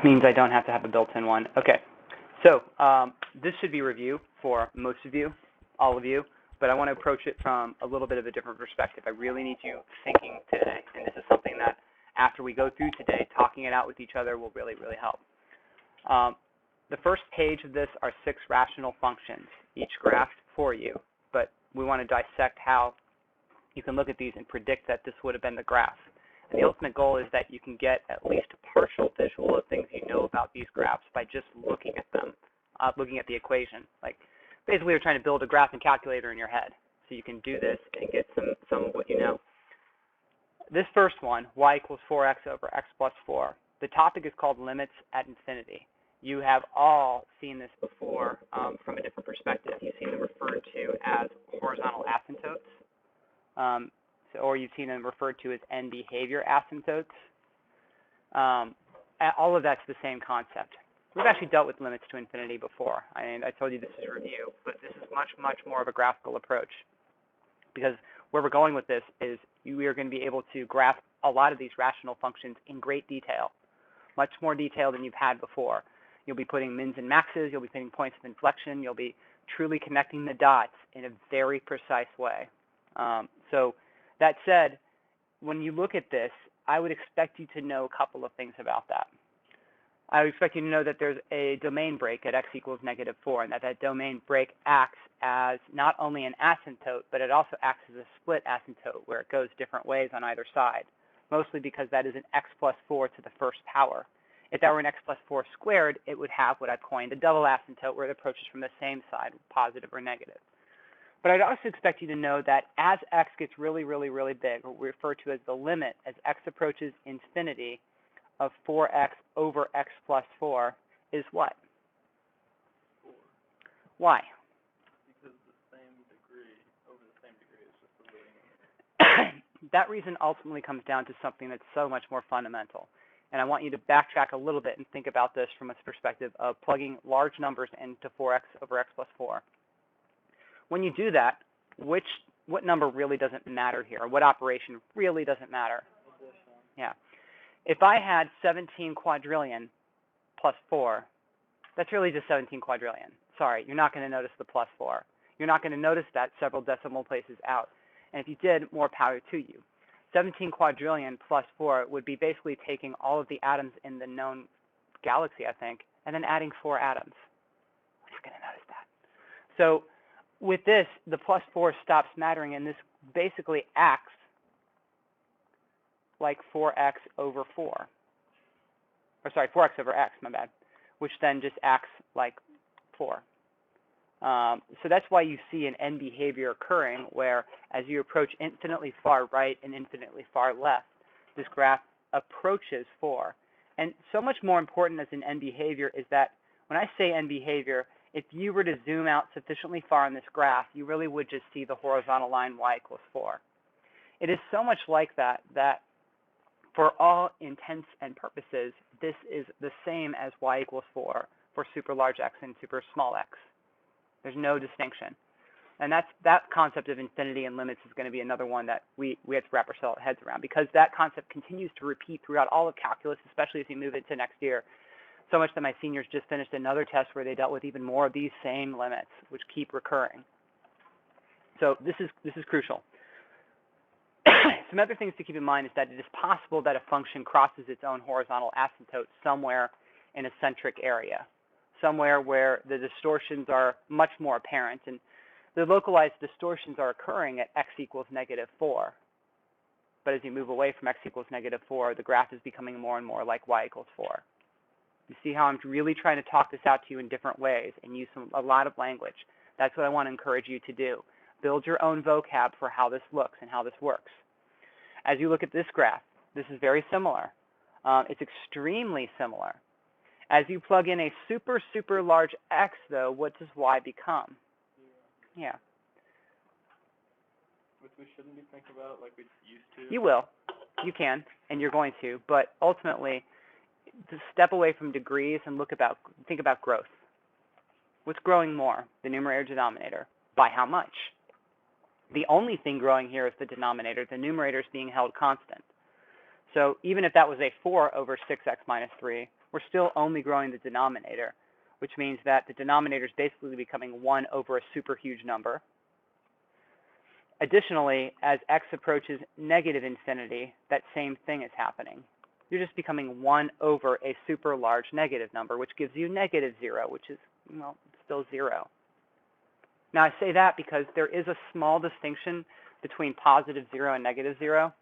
means I don't have to have a built-in one. Okay, so this should be review for most of you, all of you, but I want to approach it from a little bit of a different perspective. I really need you thinking today, and this is something that after we go through today, talking it out with each other will really, really help. The first page of this are 6 rational functions, each graphed for you, but we want to dissect how you can look at these and predict that this would have been the graph. And the ultimate goal is that you can get at least a partial visual of things you know about these graphs by just looking at them, looking at the equation. Like basically you're trying to build a graphing calculator in your head, so you can do this and get some of what you know. This first one, y equals 4x over x plus 4. The topic is called limits at infinity. You have all seen this before from a different perspective. You've seen them referred to as horizontal asymptotes, or you've seen them referred to as end behavior asymptotes. All of that's the same concept. We've actually dealt with limits to infinity before. I told you this is a review, but this is much, much more of a graphical approach, because where we're going with this is we are going to be able to graph a lot of these rational functions in great detail, much more detail than you've had before. You'll be putting mins and maxes, you'll be putting points of inflection, you'll be truly connecting the dots in a very precise way. So that said, when you look at this, I would expect you to know a couple of things about that. I would expect you to know that there's a domain break at x equals -4, and that domain break acts as not only an asymptote, but it also acts as a split asymptote where it goes different ways on either side, mostly because that is an x plus 4 to the first power. If that were an x plus 4 squared, it would have what I've coined a double asymptote, where it approaches from the same side, positive or negative. But I'd also expect you to know that as x gets really, really, really big, what we refer to as the limit as x approaches infinity of 4x over x plus 4 is what? 4. Why? Because the same degree over the same degree is just the leading number. That reason ultimately comes down to something that's so much more fundamental. And I want you to backtrack a little bit and think about this from a perspective of plugging large numbers into 4x over x plus 4. When you do that, what number really doesn't matter here? Or what operation really doesn't matter? Yeah. If I had 17 quadrillion plus 4, that's really just 17 quadrillion. Sorry, you're not going to notice the plus 4. You're not going to notice that several decimal places out. And if you did, more power to you. 17 quadrillion plus 4 would be basically taking all of the atoms in the known galaxy, I think, and then adding 4 atoms. We're not going to notice that. So with this, the plus 4 stops mattering, and this basically acts like 4x over 4. Or sorry, 4x over x, my bad, which then just acts like 4. So that's why you see an end behavior occurring where as you approach infinitely far right and infinitely far left, this graph approaches 4. And so much more important as an end behavior is that when I say end behavior, if you were to zoom out sufficiently far on this graph, you really would just see the horizontal line y equals 4. It is so much like that for all intents and purposes, this is the same as y equals 4 for super large x and super small x. There's no distinction. And that concept of infinity and limits is going to be another one that we have to wrap our heads around, because that concept continues to repeat throughout all of calculus, especially as you move into next year. So much that my seniors just finished another test where they dealt with even more of these same limits, which keep recurring. So this is crucial. Some other things to keep in mind is that it is possible that a function crosses its own horizontal asymptote somewhere in a centric area, somewhere where the distortions are much more apparent, and the localized distortions are occurring at x equals -4. But as you move away from x equals -4, the graph is becoming more and more like y equals 4. You see how I'm really trying to talk this out to you in different ways and use a lot of language. That's what I want to encourage you to do. Build your own vocab for how this looks and how this works. As you look at this graph, this is very similar. It's extremely similar. As you plug in a super, super large x, though, what does y become? Yeah. Which we shouldn't be thinking about like we used to. You will. You can, and you're going to. But ultimately, to step away from degrees and think about growth. What's growing more, the numerator or denominator? By how much? The only thing growing here is the denominator. The numerator is being held constant. So even if that was a 4 over 6x minus 3, we're still only growing the denominator, which means that the denominator is basically becoming 1 over a super huge number. Additionally, as x approaches negative infinity, that same thing is happening. You're just becoming 1 over a super large negative number, which gives you negative 0, which is, well, still 0. Now, I say that because there is a small distinction between positive 0 and negative 0.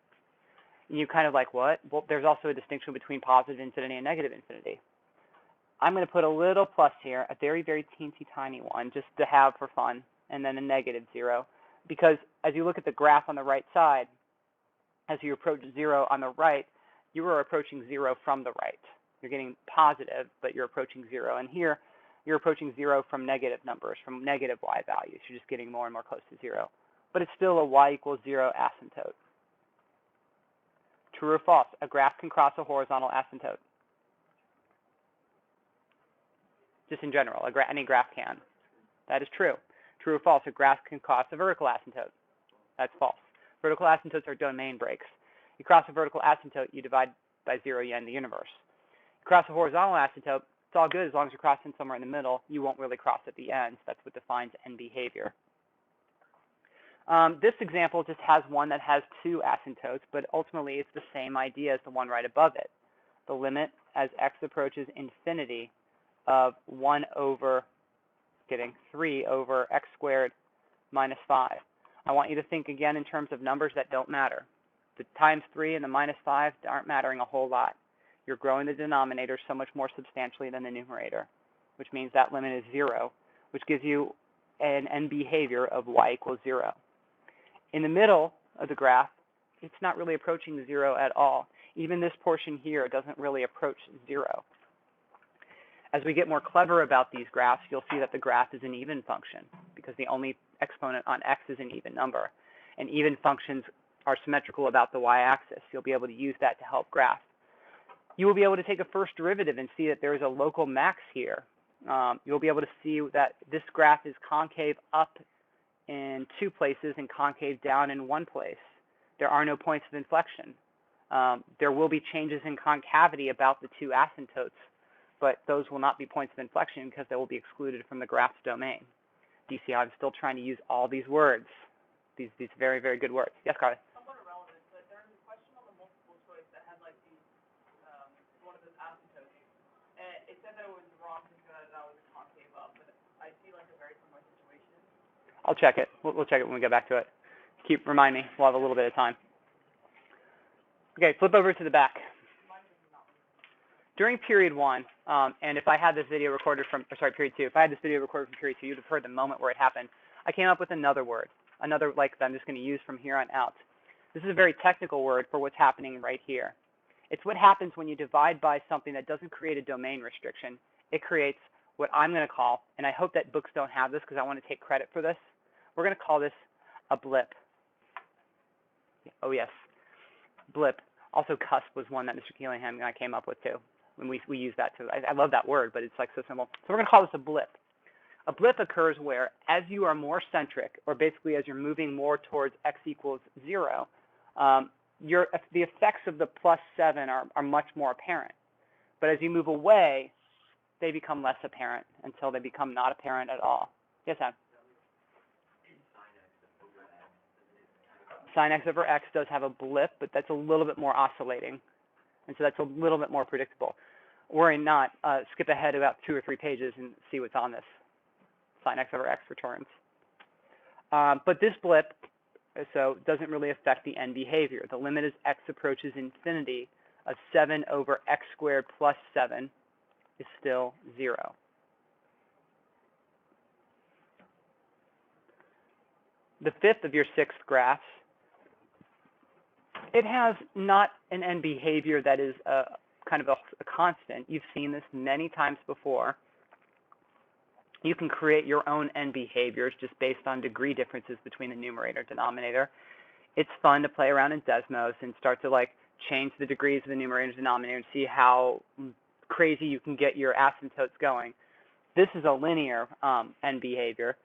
And you kind of like, what? Well, there's also a distinction between positive infinity and negative infinity. I'm going to put a little plus here, a very, very teensy tiny one, just to have for fun, and then a negative 0. Because as you look at the graph on the right side, as you approach 0 on the right, you are approaching 0 from the right. You're getting positive, but you're approaching 0. And here, you're approaching 0 from negative numbers, from negative y values. You're just getting more and more close to 0. But it's still a y equals 0 asymptote. True or false? A graph can cross a horizontal asymptote. Just in general, any graph can. That is true. True or false? A graph can cross a vertical asymptote. That's false. Vertical asymptotes are domain breaks. You cross a vertical asymptote, you divide by 0, you end the universe. You cross a horizontal asymptote, it's all good as long as you're crossing somewhere in the middle. You won't really cross at the ends. That's what defines end behavior. This example just has one that has 2 asymptotes, but ultimately it's the same idea as the one right above it. The limit as x approaches infinity of 1 over, 3 over x squared minus 5. I want you to think again in terms of numbers that don't matter. The times 3 and the minus 5 aren't mattering a whole lot. You're growing the denominator so much more substantially than the numerator, which means that limit is 0, which gives you an end behavior of y equals 0. In the middle of the graph, it's not really approaching 0 at all. Even this portion here doesn't really approach 0. As we get more clever about these graphs, you'll see that the graph is an even function because the only exponent on x is an even number. And even functions are symmetrical about the y-axis. You'll be able to use that to help graph. You will be able to take a first derivative and see that there is a local max here. You'll be able to see that this graph is concave up in 2 places and concave down in 1 place. There are no points of inflection. There will be changes in concavity about the 2 asymptotes, but those will not be points of inflection because they will be excluded from the graph's domain. Do you see how I'm still trying to use all these words, these very, very good words? Yes, Carly? Somewhat irrelevant, but there was a question on the multiple choice that had like the one of those asymptotes. And it said that it was wrong because that was concave up, but I see like a very similar situation. I'll check it. We'll check it when we get back to it. Remind me. We'll have a little bit of time. Okay, flip over to the back. During period 1, and if I had this video recorded from, period 2, if I had this video recorded from period 2, you'd have heard the moment where it happened. I came up with another word, like that I'm just going to use from here on out. This is a very technical word for what's happening right here. It's what happens when you divide by something that doesn't create a domain restriction. It creates what I'm going to call, and I hope that books don't have this because I want to take credit for this. We're going to call this a blip. Oh, yes, blip. Also, cusp was one that Mr. Keelingham and I came up with, too. When we use that too. I love that word, but it's like so simple. So we're going to call this a blip. A blip occurs where, as you are more centric, or basically as you're moving more towards x equals 0, the effects of the +7 are much more apparent. But as you move away, they become less apparent until they become not apparent at all. Yes, Adam? Sin x over x does have a blip, but that's a little bit more oscillating. And so that's a little bit more predictable. Worry not, skip ahead about 2 or 3 pages and see what's on this. Sin x over x returns. But this blip, doesn't really affect the end behavior. The limit as x approaches infinity of 7 over x squared plus 7 is still 0. The 5th of your 6 graphs, it has not an end behavior that is kind of a constant. You've seen this many times before. You can create your own end behaviors just based on degree differences between the numerator and denominator. It's fun to play around in Desmos and start to change the degrees of the numerator and denominator and see how crazy you can get your asymptotes going. This is a linear end behavior.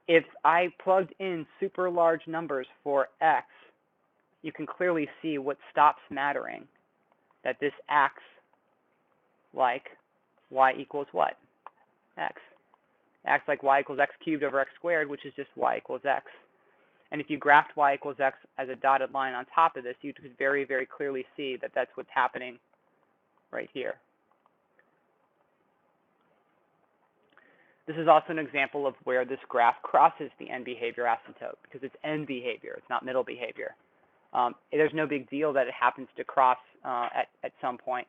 If I plugged in super large numbers for x, you can clearly see what stops mattering, that this acts like y equals what? X. Acts like y equals x cubed over x squared, which is just y equals x. And if you graphed y equals x as a dotted line on top of this, you could very, very clearly see that that's what's happening right here. This is also an example of where this graph crosses the end behavior asymptote, because it's end behavior, it's not middle behavior. There's no big deal that it happens to cross at some point.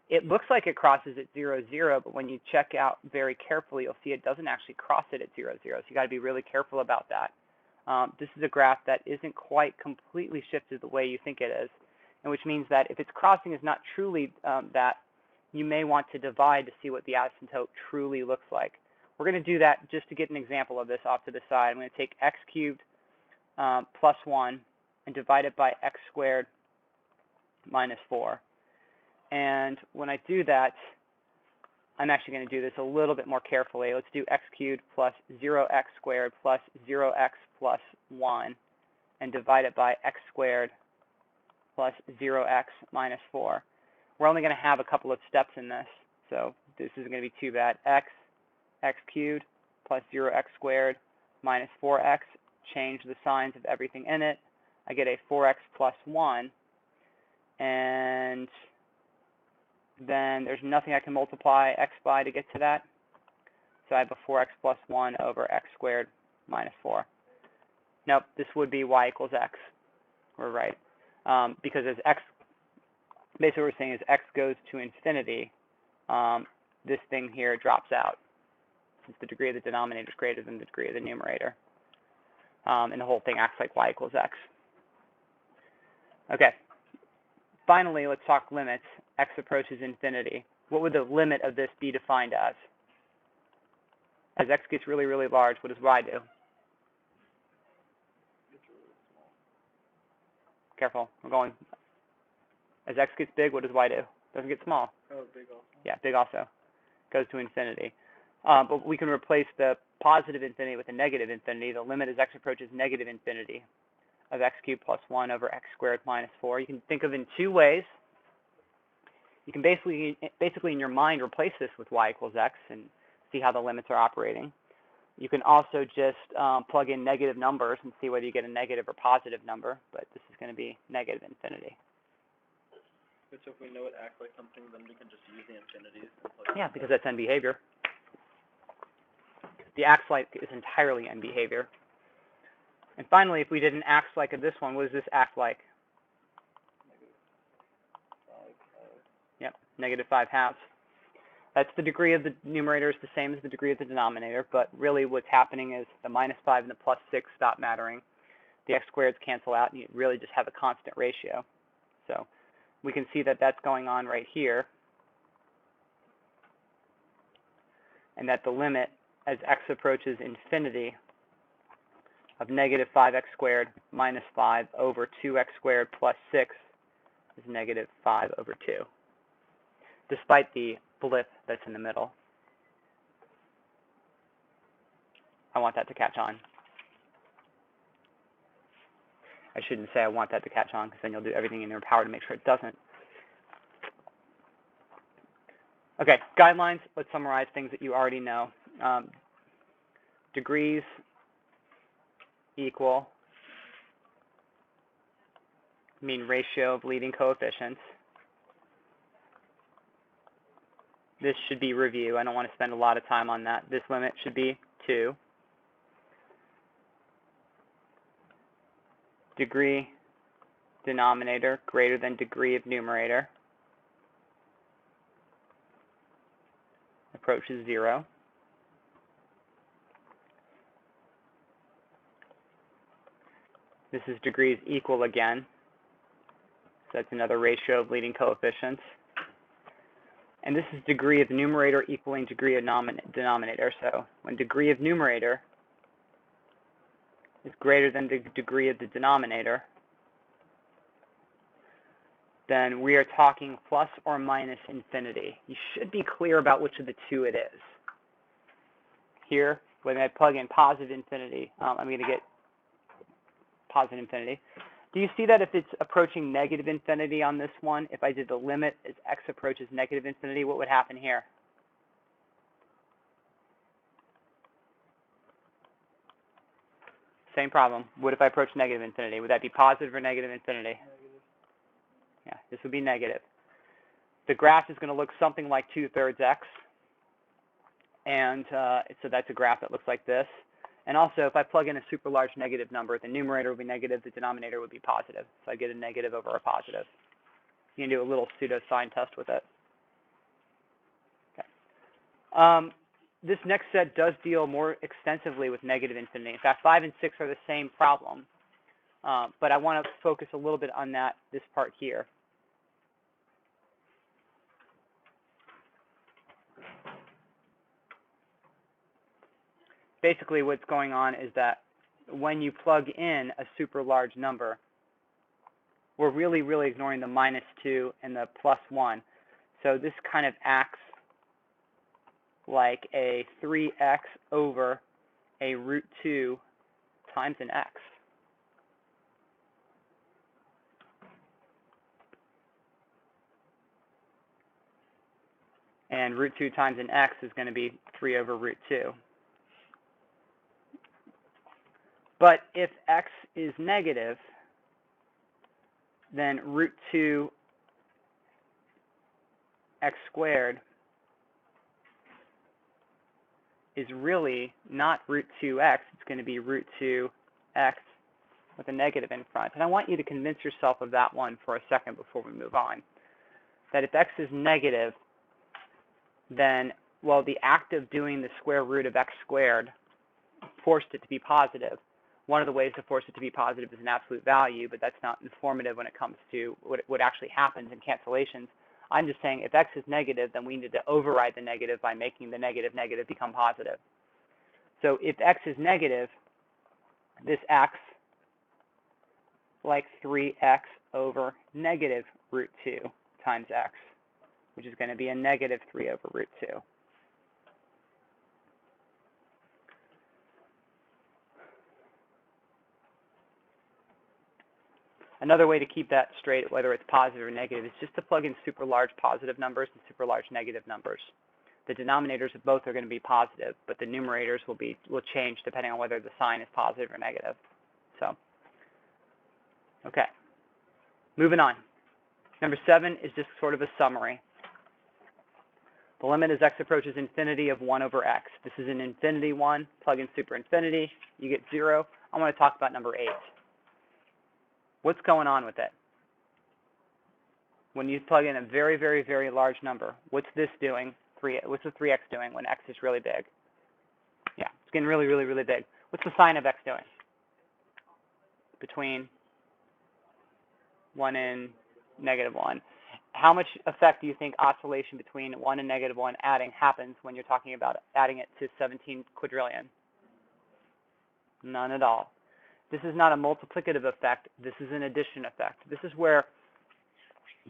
It looks like it crosses at 0, 0, but when you check out very carefully, you'll see it doesn't actually cross it at 0, 0. So you got to be really careful about that. This is a graph that isn't quite completely shifted the way you think it is, and which means that if its crossing is not truly that, you may want to divide to see what the asymptote truly looks like. We're going to do that just to get an example of this off to the side. I'm going to take x cubed plus 1 and divide it by x squared minus 4. And when I do that, I'm actually going to do this a little bit more carefully. Let's do x cubed plus 0x squared plus 0x plus 1 and divide it by x squared plus 0x minus 4. We're only going to have a couple of steps in this, so this isn't going to be too bad. X cubed plus 0x squared minus 4x, change the signs of everything in it. I get a 4x plus 1, and then there's nothing I can multiply x by to get to that. So I have a 4x plus 1 over x squared minus 4. Nope, this would be y equals x. We're right. Because as x, basically what we're saying is x goes to infinity, this thing here drops out, since the degree of the denominator is greater than the degree of the numerator. And the whole thing acts like y equals x. Okay. Finally, let's talk limits. X approaches infinity. What would the limit of this be defined as? As x gets really, really large, what does y do? It's really small. Careful, we're going. As x gets big, what does y do? Doesn't get small. Oh, big also. Yeah, big also. Goes to infinity. But we can replace the positive infinity with a negative infinity. The limit as x approaches negative infinity of x cubed plus 1 over x squared minus 4. You can think of it in two ways. You can basically in your mind replace this with y equals x and see how the limits are operating. You can also just plug in negative numbers and see whether you get a negative or positive number, but this is going to be negative infinity. But so if we know it acts like something, then we can just use the infinities and plug Yeah, because that's end behavior. The acts like is entirely end behavior. And finally, if we did an acts like of this one, what does this act like? Yep, -5/2. That's the degree of the numerator is the same as the degree of the denominator, but really what's happening is the -5 and the +6 stop mattering. The x squareds cancel out, and you really just have a constant ratio. So we can see that that's going on right here, and that the limit as x approaches infinity of -5x squared minus 5 over 2x squared plus 6 is -5 over 2, despite the blip that's in the middle. I want that to catch on. I shouldn't say I want that to catch on, because then you'll do everything in your power to make sure it doesn't. Okay, guidelines. Let's summarize things that you already know. Degrees equal mean ratio of leading coefficients. This should be review. I don't want to spend a lot of time on that. This limit should be 2. Degree denominator greater than degree of numerator approaches 0. This is degrees equal again. So that's another ratio of leading coefficients. And this is degree of numerator equaling degree of denominator. So when degree of numerator is greater than the degree of the denominator, then we are talking plus or minus infinity. You should be clear about which of the two it is. Here, when I plug in positive infinity, I'm going to get positive infinity. Do you see that if it's approaching negative infinity on this one, if I did the limit as x approaches negative infinity, what would happen here? Same problem. What if I approach negative infinity? Would that be positive or negative infinity? Negative. Yeah, this would be negative. The graph is going to look something like 2/3 x. And so that's a graph that looks like this. And also, if I plug in a super large negative number, the numerator would be negative, the denominator would be positive. So I get a negative over a positive. You can do a little pseudo sign test with it. Okay. This next set does deal more extensively with negative infinity. In fact, 5 and 6 are the same problem. But I want to focus a little bit on this part here. Basically, what's going on is that when you plug in a super large number, we're really, really ignoring the -2 and the +1. So this kind of acts like a 3x over a √2 times an x. And √2 times an x is going to be 3 over √2. But if x is negative, then √2 x squared is really not √2x. It's going to be √2x with a negative in front. And I want you to convince yourself of that one for a second before we move on. That if x is negative, then, well, the act of doing the square root of x squared forced it to be positive. One of the ways to force it to be positive is an absolute value, but that's not informative when it comes to what actually happens in cancellations. I'm just saying if x is negative, then we need to override the negative by making the negative become positive. So if x is negative, this acts like 3x over negative √2 times x, which is going to be a negative 3 over √2. Another way to keep that straight, whether it's positive or negative, is just to plug in super large positive numbers and super large negative numbers. The denominators of both are going to be positive, but the numerators will change depending on whether the sign is positive or negative. So, okay. Moving on. Number 7 is just sort of a summary. The limit as x approaches infinity of 1 over x. This is an infinity one. Plug in super infinity, you get 0. I want to talk about number 8. What's going on with it? When you plug in a very, very, very large number, what's this doing? What's the 3x doing when x is really big? Yeah, it's getting really, really, really big. What's the sign of x doing? Between 1 and -1. How much effect do you think oscillation between 1 and -1 adding happens when you're talking about adding it to 17 quadrillion? None at all. This is not a multiplicative effect. This is an addition effect. This is where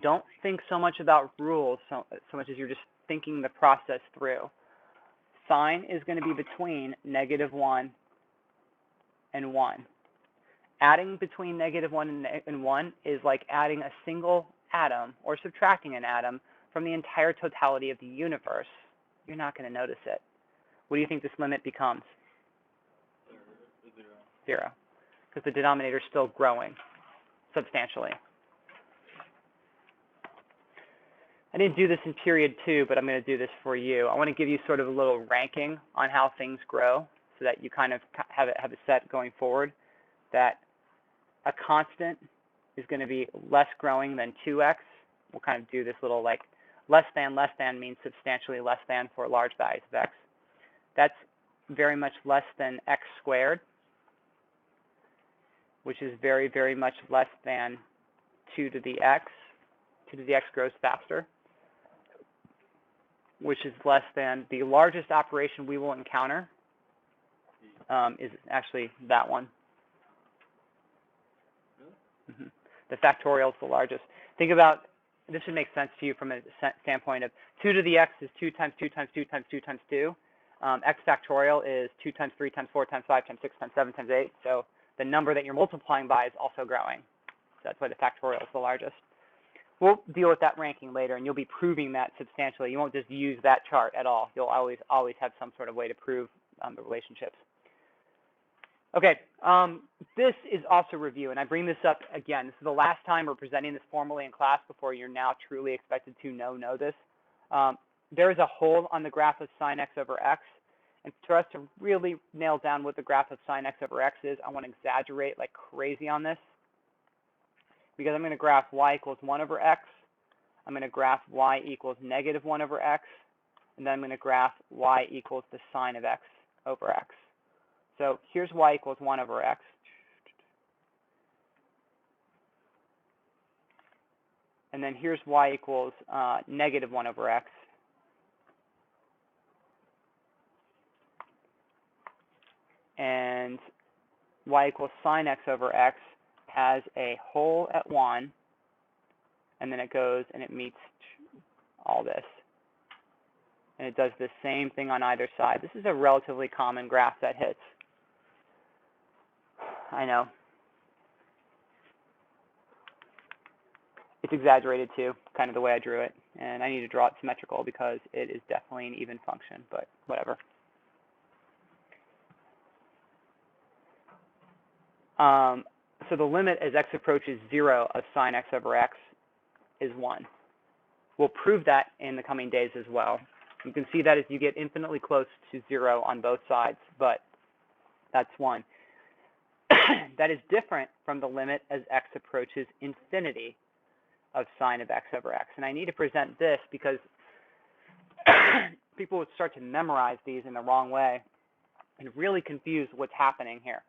don't think so much about rules so much as you're just thinking the process through. Sign is going to be between -1 and 1. Adding between -1 and 1 is like adding a single atom or subtracting an atom from the entire totality of the universe. You're not going to notice it. What do you think this limit becomes? 0. Because the denominator is still growing substantially. I didn't do this in period 2, but I'm going to do this for you. I want to give you sort of a little ranking on how things grow so that you kind of have a set going forward that a constant is going to be less growing than 2x. We'll kind of do this little like less than means substantially less than for large values of x. That's very much less than x squared, which is very, very much less than 2 to the x. 2 to the x grows faster, which is less than the largest operation we will encounter is actually that one. The factorial is the largest. Think about, this should make sense to you from a standpoint of 2 to the x is 2 times 2 times 2 times 2 times 2. X factorial is 2 times 3 times 4 times 5 times 6 times 7 times 8. So the number that you're multiplying by is also growing. That's why the factorial is the largest. We'll deal with that ranking later, and you'll be proving that substantially. You won't just use that chart at all. You'll always have some sort of way to prove the relationships. Okay, this is also review, and I bring this up again. This is the last time we're presenting this formally in class before you're now truly expected to know this. There is a hole on the graph of sine x over x, and for us to really nail down what the graph of sine x over x is, I want to exaggerate like crazy on this, because I'm going to graph y equals 1 over x, I'm going to graph y equals negative 1 over x, and then I'm going to graph y equals the sine of x over x. So here's y equals 1 over x. And then here's y equals negative 1 over x. And y equals sine x over x has a hole at 1, and then it goes and it meets all this. And it does the same thing on either side. This is a relatively common graph that hits. I know. It's exaggerated too, kind of the way I drew it. And I need to draw it symmetrical because it is definitely an even function, but whatever. So the limit as x approaches 0 of sine x over x is 1. We'll prove that in the coming days as well. You can see that as you get infinitely close to 0 on both sides, but that's 1. That is different from the limit as x approaches infinity of sine of x over x. And I need to present this because people would start to memorize these in the wrong way and really confuse what's happening here.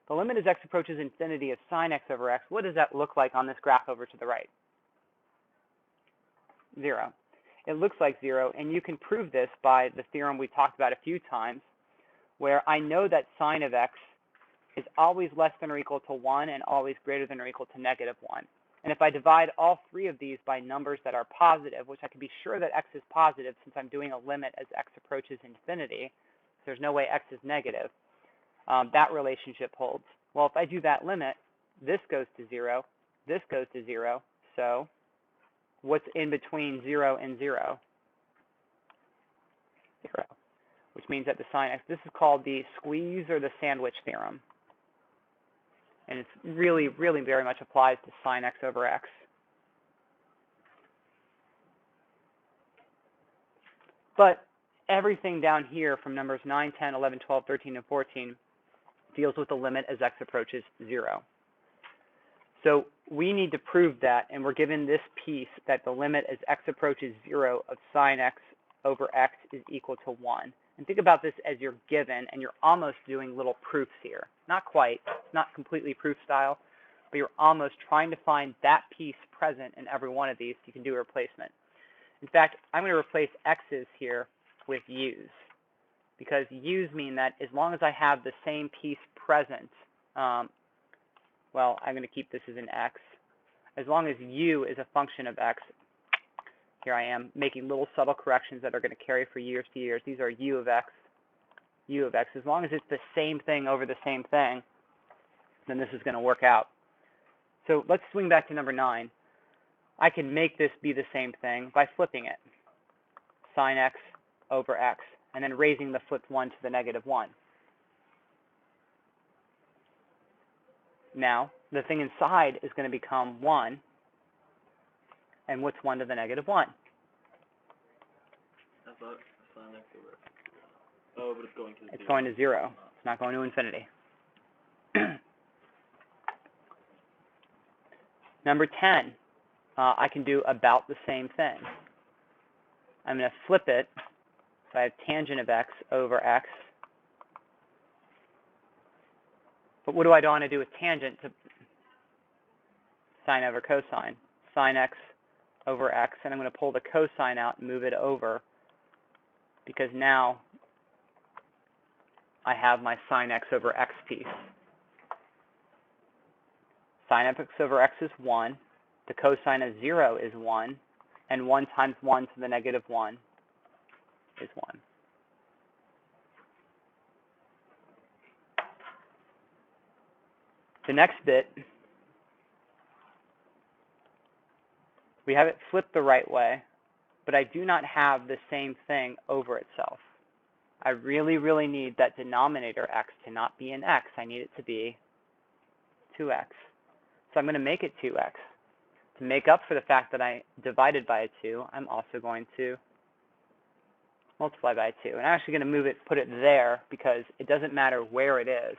The limit as x approaches infinity of sine x over x, what does that look like on this graph over to the right? 0. It looks like 0, and you can prove this by the theorem we talked about a few times, where I know that sine of x is always less than or equal to 1 and always greater than or equal to negative 1. And if I divide all three of these by numbers that are positive, which I can be sure that x is positive since I'm doing a limit as x approaches infinity, so there's no way x is negative, that relationship holds. Well, if I do that limit, this goes to 0, this goes to 0, so what's in between 0 and 0? 0, which means that the sine x, this is called the squeeze or the sandwich theorem. And it's really, really very much applies to sine x over x. But everything down here from numbers 9, 10, 11, 12, 13, and 14 deals with the limit as x approaches 0. So we need to prove that, and we're given this piece that the limit as x approaches 0 of sine x over x is equal to 1. And think about this as you're given, and you're almost doing little proofs here. Not quite, it's not completely proof style, but you're almost trying to find that piece present in every one of these so you can do a replacement. In fact, I'm going to replace x's here with u's, because u's mean that as long as I have the same piece present, well, I'm going to keep this as an x. As long as u is a function of x, here I am making little subtle corrections that are going to carry for years to years. These are u of x, u of x. As long as it's the same thing over the same thing, then this is going to work out. So let's swing back to number 9. I can make this be the same thing by flipping it. Sine x over x, and then raising the flipped 1 to the negative 1. Now, the thing inside is going to become 1. And what's 1 to the negative 1? I thought sine x over x. Oh, but it's going to 0. It's going to 0. It's not going to infinity. Number 10, I can do about the same thing. I'm going to flip it. So I have tangent of x over x. But what do I want to do with tangent to sine over cosine? Sine x over x, and I'm going to pull the cosine out and move it over, because now I have my sine x over x piece. Sine x over x is 1, the cosine of 0 is 1, and 1 times 1 to the negative 1 is 1. The next bit We have it flipped the right way, but I do not have the same thing over itself. I really, really need that denominator x to not be an x. I need it to be 2x. So I'm going to make it 2x. To make up for the fact that I divided by a 2, I'm also going to multiply by a 2. And I'm actually going to move it, put it there, because it doesn't matter where it is.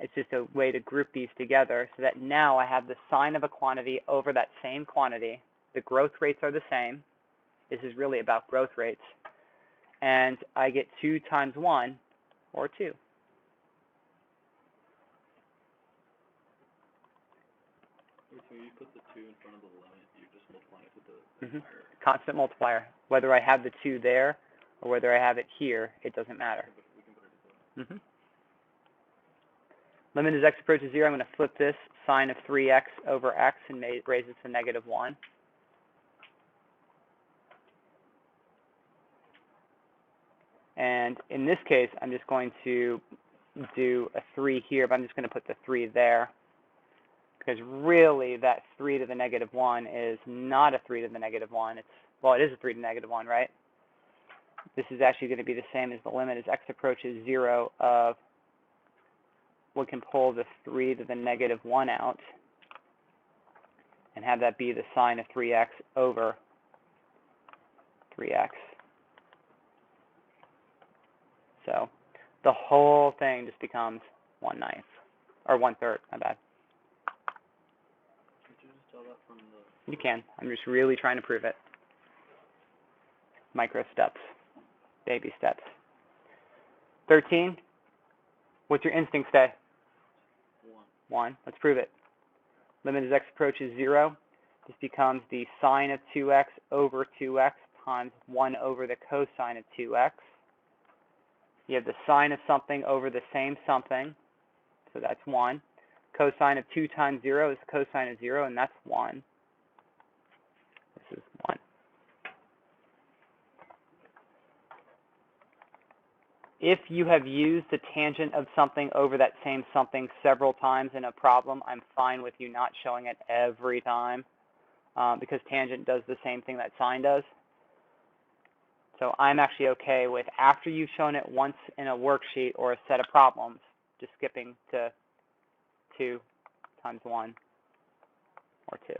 It's just a way to group these together so that now I have the sign of a quantity over that same quantity. The growth rates are the same. This is really about growth rates. And I get 2 times 1, or 2. So you put the 2 in front of the limit, you're just multiplying it with the multiplier. Constant multiplier. Whether I have the 2 there or whether I have it here, it doesn't matter. We can put it in. Limit as x approaches 0, I'm going to flip this sign of 3x over x and raise it to negative 1. And in this case, I'm just going to do a 3 here, but I'm just going to put the 3 there. Because really, that 3 to the negative 1 is not a 3 to the negative 1. Well, it is a 3 to the negative 1, right? This is actually going to be the same as the limit as x approaches 0 of we can pull the 3 to the negative 1 out and have that be the sine of 3x over 3x. So the whole thing just becomes 1/9, or 1/3, my bad. Could you just tell that from the... You can. I'm just really trying to prove it. Micro steps, baby steps. 13, what's your instinct say? 1. Let's prove it. Limit as x approaches 0. This becomes the sine of 2x over 2x times 1 over the cosine of 2x. You have the sine of something over the same something, so that's 1. Cosine of 2 times 0 is cosine of 0, and that's 1. This is 1. If you have used the tangent of something over that same something several times in a problem, I'm fine with you not showing it every time because tangent does the same thing that sine does. So I'm actually okay with, after you've shown it once in a worksheet or a set of problems, just skipping to 2 times 1 or 2.